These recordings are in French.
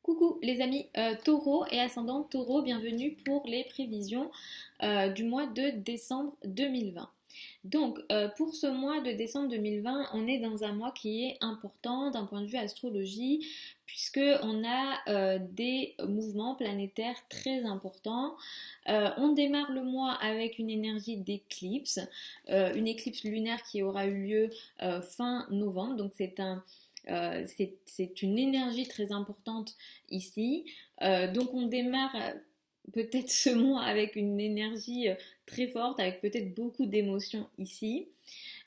Coucou les amis taureau et ascendant taureau, bienvenue pour les prévisions du mois de décembre 2020. Donc pour ce mois de décembre 2020, on est dans un mois qui est important d'un point de vue astrologie puisque on a des mouvements planétaires très importants. On démarre le mois avec une énergie d'éclipse, une éclipse lunaire qui aura eu lieu fin novembre, donc c'est une énergie très importante ici. Donc on démarre peut-être ce mois avec une énergie très forte, avec peut-être beaucoup d'émotions ici.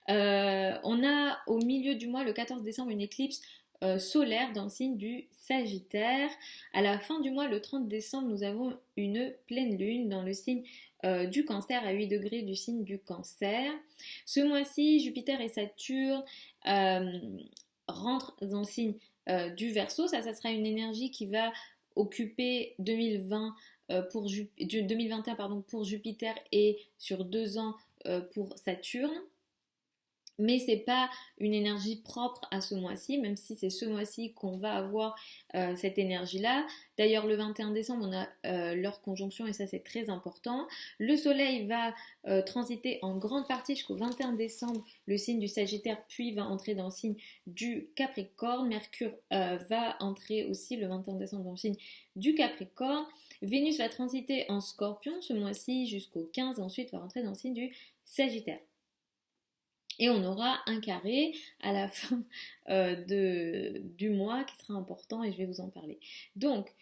On a au milieu du mois, le 14 décembre, une éclipse solaire dans le signe du Sagittaire. À la fin du mois, le 30 décembre, nous avons une pleine lune dans le signe du Cancer, à 8 degrés du signe du Cancer. Ce mois-ci, Jupiter et Saturne rentrent dans le signe du Verseau. Ça sera une énergie qui va occuper 2021 pardon, pour Jupiter et sur 2 ans pour Saturne. Mais c'est pas une énergie propre à ce mois-ci, même si c'est ce mois-ci qu'on va avoir cette énergie-là. D'ailleurs, le 21 décembre, on a leur conjonction et ça c'est très important. Le Soleil va transiter en grande partie jusqu'au 21 décembre le signe du Sagittaire, puis va entrer dans le signe du Capricorne. Mercure va entrer aussi le 21 décembre dans le signe du Capricorne. Vénus va transiter en Scorpion ce mois-ci jusqu'au 15, ensuite va rentrer dans le signe du Sagittaire. Et on aura un carré à la fin du mois qui sera important et je vais vous en parler. Donc,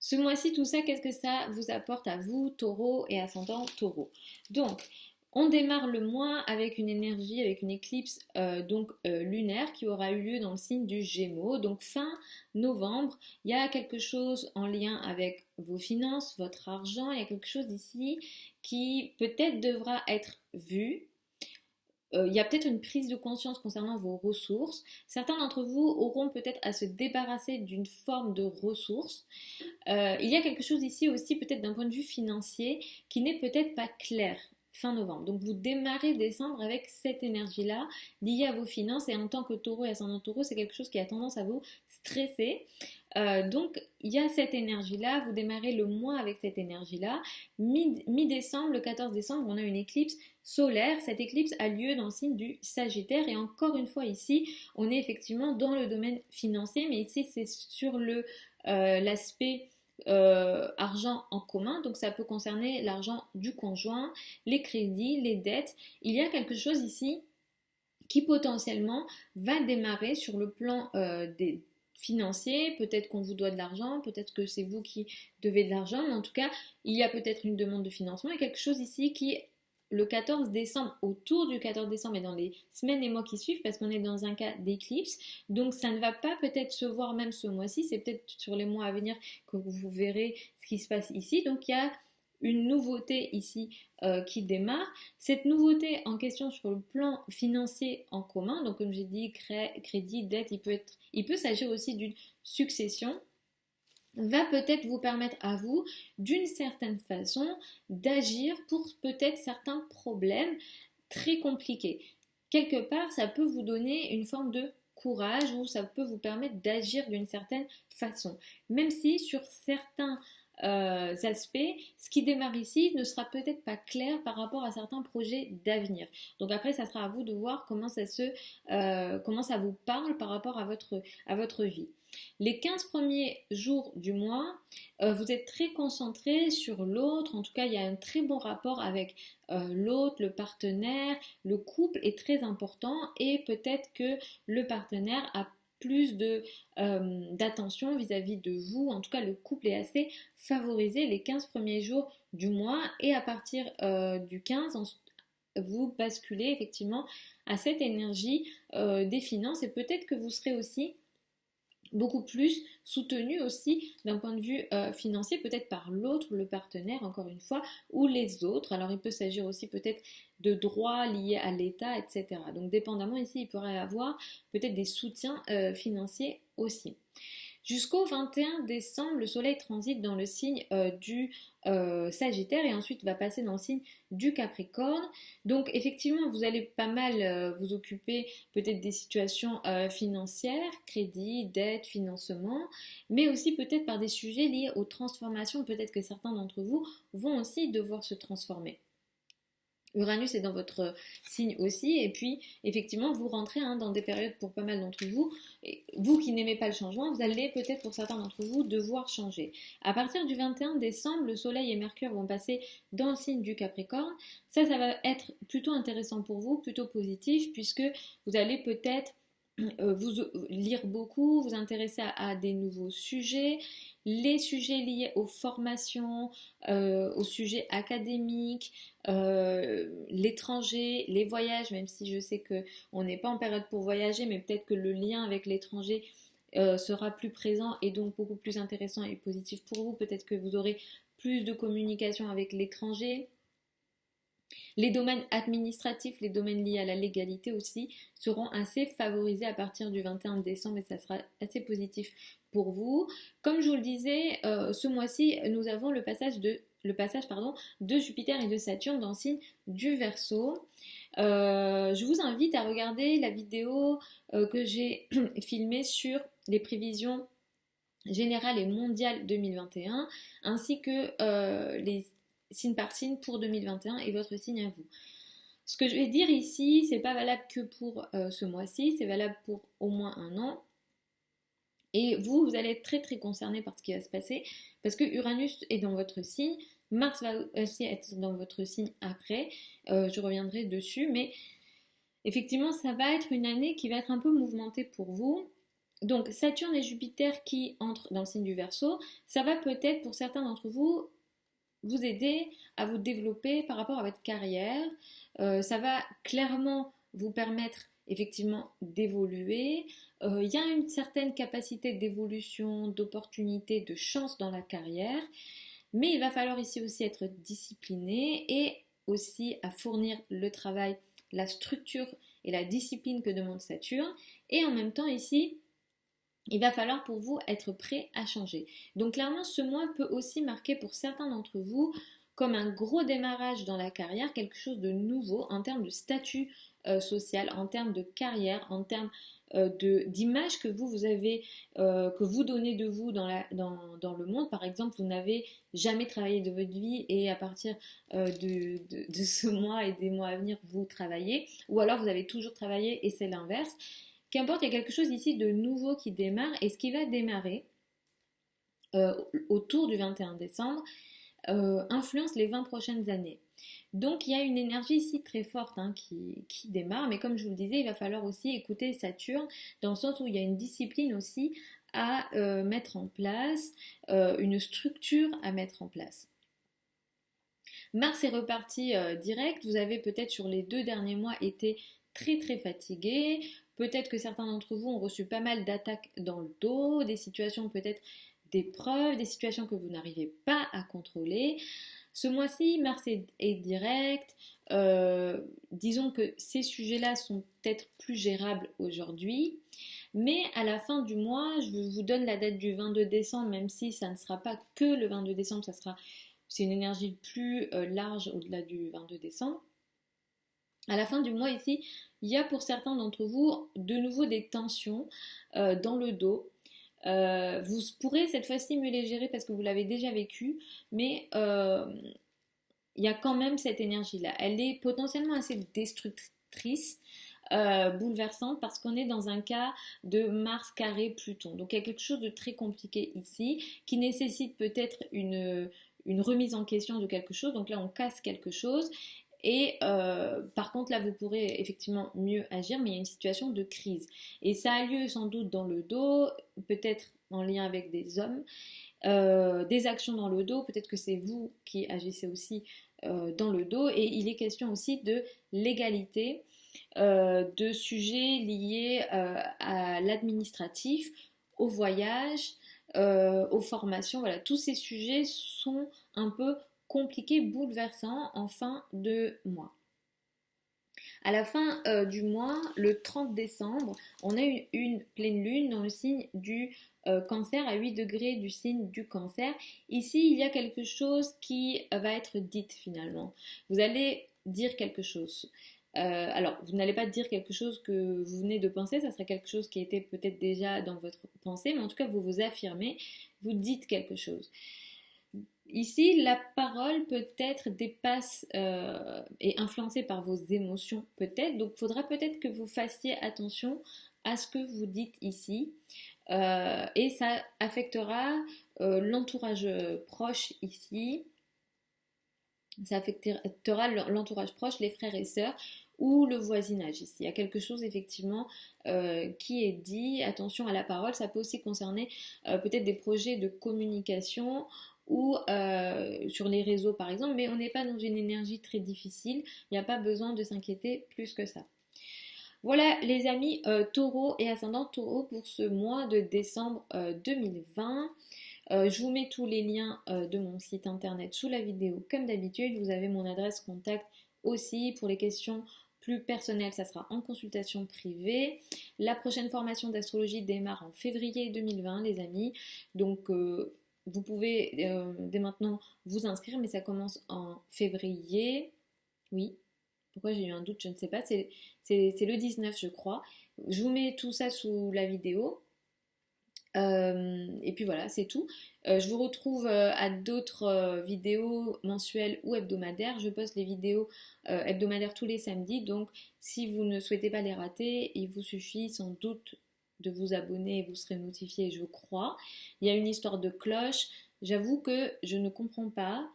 ce mois-ci, tout ça, qu'est-ce que ça vous apporte à vous, taureau et ascendant taureau? Donc, on démarre le mois avec une énergie, avec une éclipse lunaire qui aura eu lieu dans le signe du Gémeaux. Donc, fin novembre, il y a quelque chose en lien avec vos finances, votre argent. Il y a quelque chose ici qui peut-être devra être vu. Il y a peut-être une prise de conscience concernant vos ressources. Certains d'entre vous auront peut-être à se débarrasser d'une forme de ressources. Il y a quelque chose ici aussi peut-être d'un point de vue financier qui n'est peut-être pas clair fin novembre. Donc vous démarrez décembre avec cette énergie-là liée à vos finances et en tant que taureau et ascendant taureau, c'est quelque chose qui a tendance à vous stresser. Donc il y a cette énergie-là, vous démarrez le mois avec cette énergie-là. Mi-décembre, le 14 décembre, on a une éclipse solaire. Cette éclipse a lieu dans le signe du Sagittaire et encore une fois ici, on est effectivement dans le domaine financier, mais ici c'est sur l'aspect argent en commun, donc ça peut concerner l'argent du conjoint, les crédits, les dettes. Il y a quelque chose ici qui potentiellement va démarrer sur le plan des financiers. Peut-être qu'on vous doit de l'argent, peut-être que c'est vous qui devez de l'argent, mais en tout cas, il y a peut-être une demande de financement et quelque chose ici qui le 14 décembre, autour du 14 décembre et dans les semaines et mois qui suivent, parce qu'on est dans un cas d'éclipse, donc ça ne va pas peut-être se voir même ce mois-ci, c'est peut-être sur les mois à venir que vous verrez ce qui se passe ici. Donc il y a une nouveauté ici qui démarre. Cette nouveauté en question sur le plan financier en commun, donc comme j'ai dit, crédit, dette, il peut s'agir aussi d'une succession, va peut-être vous permettre à vous, d'une certaine façon, d'agir pour peut-être certains problèmes très compliqués. Quelque part, ça peut vous donner une forme de courage ou ça peut vous permettre d'agir d'une certaine façon. Même si sur certains aspects, ce qui démarre ici ne sera peut-être pas clair par rapport à certains projets d'avenir. Donc après, ça sera à vous de voir comment ça vous parle par rapport à votre vie. Les 15 premiers jours du mois, vous êtes très concentré sur l'autre. En tout cas, il y a un très bon rapport avec l'autre, le partenaire. Le couple est très important et peut-être que le partenaire a plus d'attention vis-à-vis de vous. En tout cas, le couple est assez favorisé les 15 premiers jours du mois et à partir du 15, vous basculez effectivement à cette énergie des finances et peut-être que vous serez aussi beaucoup plus soutenu aussi d'un point de vue financier, peut-être par l'autre, le partenaire, encore une fois, ou les autres. Alors il peut s'agir aussi peut-être de droits liés à l'État, etc. Donc dépendamment ici, il pourrait y avoir peut-être des soutiens financiers aussi. Jusqu'au 21 décembre, le Soleil transite dans le signe du Sagittaire et ensuite va passer dans le signe du Capricorne. Donc effectivement, vous allez pas mal vous occuper peut-être des situations financières, crédit, dette, financement, mais aussi peut-être par des sujets liés aux transformations. Peut-être que certains d'entre vous vont aussi devoir se transformer. Uranus est dans votre signe aussi, et puis effectivement vous rentrez dans des périodes pour pas mal d'entre vous, et vous qui n'aimez pas le changement, vous allez peut-être pour certains d'entre vous devoir changer. À partir du 21 décembre, le Soleil et Mercure vont passer dans le signe du Capricorne. Ça va être plutôt intéressant pour vous, plutôt positif, puisque vous allez peut-être vous lire beaucoup, vous intéresser à des nouveaux sujets, les sujets liés aux formations, aux sujets académiques, l'étranger, les voyages, même si je sais qu'on n'est pas en période pour voyager, mais peut-être que le lien avec l'étranger sera plus présent et donc beaucoup plus intéressant et positif pour vous. Peut-être que vous aurez plus de communication avec l'étranger. Les domaines administratifs, les domaines liés à la légalité aussi, seront assez favorisés à partir du 21 décembre et ça sera assez positif pour vous. Comme je vous le disais, ce mois-ci, nous avons le passage de Jupiter et de Saturne dans le signe du Verseau. Je vous invite à regarder la vidéo que j'ai filmée sur les prévisions générales et mondiales 2021, ainsi que les signe par signe pour 2021 et votre signe à vous. Ce que je vais dire ici, c'est pas valable que pour ce mois-ci, c'est valable pour au moins un an. Et vous allez être très très concerné par ce qui va se passer parce que Uranus est dans votre signe, Mars va aussi être dans votre signe après, je reviendrai dessus, mais effectivement ça va être une année qui va être un peu mouvementée pour vous. Donc Saturne et Jupiter qui entrent dans le signe du Verseau, ça va peut-être pour certains d'entre vous vous aider à vous développer par rapport à votre carrière. Ça va clairement vous permettre effectivement d'évoluer. Il y a une certaine capacité d'évolution, d'opportunité, de chance dans la carrière, mais il va falloir ici aussi être discipliné et aussi à fournir le travail, la structure et la discipline que demande Saturne. Et en même temps ici, il va falloir pour vous être prêt à changer. Donc clairement, ce mois peut aussi marquer pour certains d'entre vous comme un gros démarrage dans la carrière, quelque chose de nouveau en termes de statut social, en termes de carrière, en termes d'image que vous avez, que vous donnez de vous dans le monde. Par exemple, vous n'avez jamais travaillé de votre vie et à partir de ce mois et des mois à venir, vous travaillez. Ou alors vous avez toujours travaillé et c'est l'inverse. Qu'importe, il y a quelque chose ici de nouveau qui démarre et ce qui va démarrer autour du 21 décembre influence les 20 prochaines années. Donc il y a une énergie ici très forte qui démarre, mais comme je vous le disais, il va falloir aussi écouter Saturne dans le sens où il y a une discipline aussi à mettre en place, une structure à mettre en place. Mars est reparti direct, vous avez peut-être sur les 2 derniers mois été très très fatigué, peut-être que certains d'entre vous ont reçu pas mal d'attaques dans le dos, des situations peut-être d'épreuves, des situations que vous n'arrivez pas à contrôler. Ce mois-ci, Mars est direct, disons que ces sujets-là sont peut-être plus gérables aujourd'hui, mais à la fin du mois, je vous donne la date du 22 décembre, même si ça ne sera pas que le 22 décembre, c'est une énergie plus large au-delà du 22 décembre. À la fin du mois ici, il y a pour certains d'entre vous de nouveau des tensions dans le dos. Vous pourrez cette fois-ci mieux les gérer parce que vous l'avez déjà vécu, mais il y a quand même cette énergie-là. Elle est potentiellement assez destructrice, bouleversante, parce qu'on est dans un cas de Mars carré Pluton. Donc il y a quelque chose de très compliqué ici, qui nécessite peut-être une remise en question de quelque chose. Donc là, on casse quelque chose. Et par contre, là, vous pourrez effectivement mieux agir, mais il y a une situation de crise. Et ça a lieu sans doute dans le dos, peut-être en lien avec des hommes, des actions dans le dos, peut-être que c'est vous qui agissez aussi dans le dos. Et il est question aussi de l'égalité, de sujets liés à l'administratif, au voyage, aux formations. Voilà, tous ces sujets sont un peu compliqué, bouleversant en fin de mois. À la fin du mois, le 30 décembre, on a une pleine lune dans le signe du Cancer à 8 degrés du signe du Cancer. Ici, il y a quelque chose qui va être dit finalement. Vous allez dire quelque chose. Alors, vous n'allez pas dire quelque chose que vous venez de penser, ça serait quelque chose qui était peut-être déjà dans votre pensée, mais en tout cas, vous vous affirmez, vous dites quelque chose. Ici, la parole peut-être dépasse et influencée par vos émotions, peut-être. Donc, il faudra peut-être que vous fassiez attention à ce que vous dites ici. Et ça affectera l'entourage proche ici. Ça affectera l'entourage proche, les frères et sœurs ou le voisinage ici. Il y a quelque chose effectivement qui est dit. Attention à la parole, ça peut aussi concerner peut-être des projets de communication ou sur les réseaux par exemple, mais on n'est pas dans une énergie très difficile, il n'y a pas besoin de s'inquiéter plus que ça. Voilà les amis taureau et ascendant taureau pour ce mois de décembre 2020. Je vous mets tous les liens de mon site internet sous la vidéo comme d'habitude. Vous avez mon adresse contact aussi pour les questions plus personnelles. Ça sera en consultation privée. La prochaine formation d'astrologie démarre en février 2020 les amis. Donc vous pouvez dès maintenant vous inscrire mais ça commence en février. Oui. Pourquoi j'ai eu un doute, je ne sais pas. C'est le 19 je crois. Je vous mets tout ça sous la vidéo. Et puis voilà, c'est tout. Je vous retrouve à d'autres vidéos mensuelles ou hebdomadaires. Je poste les vidéos hebdomadaires tous les samedis. Donc si vous ne souhaitez pas les rater, il vous suffit sans doute de vous abonner et vous serez notifié, je crois. Il y a une histoire de cloche. J'avoue que je ne comprends pas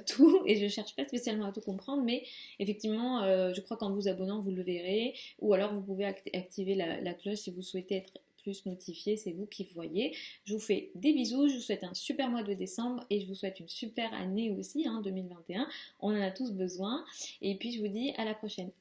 tout et je cherche pas spécialement à tout comprendre, mais effectivement, je crois qu'en vous abonnant, vous le verrez, ou alors vous pouvez activer la cloche si vous souhaitez être plus notifié, c'est vous qui voyez. Je vous fais des bisous, je vous souhaite un super mois de décembre et je vous souhaite une super année aussi, 2021. On en a tous besoin. Et puis je vous dis à la prochaine.